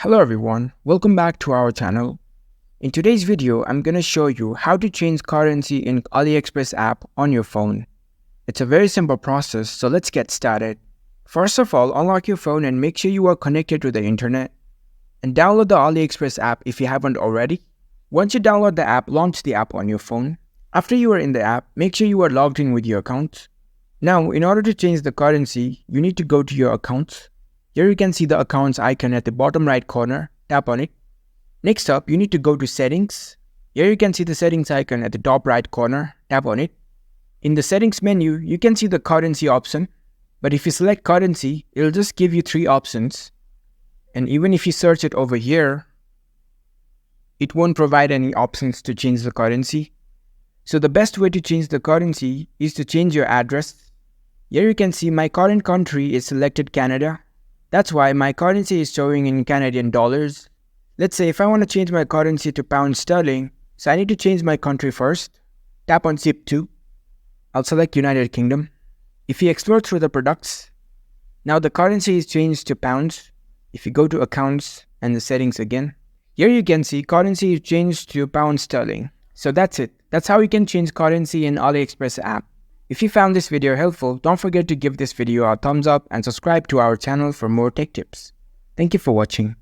Hello everyone, welcome back to our channel. In today's video, I'm gonna show you how to change currency in AliExpress app on your phone. It's a very simple process, so let's get started. First of all, unlock your phone and make sure you are connected to the internet. And download the AliExpress app if you haven't already. Once you download the app, launch the app on your phone. After you are in the app, make sure you are logged in with your account. Now, in order to change the currency, you need to go to your accounts. Here you can see the accounts icon at the bottom right corner, tap on it. Next up, you need to go to settings. Here you can see the settings icon at the top right corner, tap on it. In the settings menu, you can see the currency option, but if you select currency, it'll just give you 3 options. And even if you search it over here, it won't provide any options to change the currency. So the best way to change the currency is to change your address. Here you can see my current country is selected Canada. That's why my currency is showing in Canadian dollars. Let's say if I want to change my currency to pound sterling, so I need to change my country first. Tap on Zip to. I'll select United Kingdom. If you explore through the products, now the currency is changed to pounds. If you go to accounts and the settings again, here you can see currency is changed to pound sterling. So that's it. That's how you can change currency in AliExpress app. If you found this video helpful, don't forget to give this video a thumbs up and subscribe to our channel for more tech tips. Thank you for watching.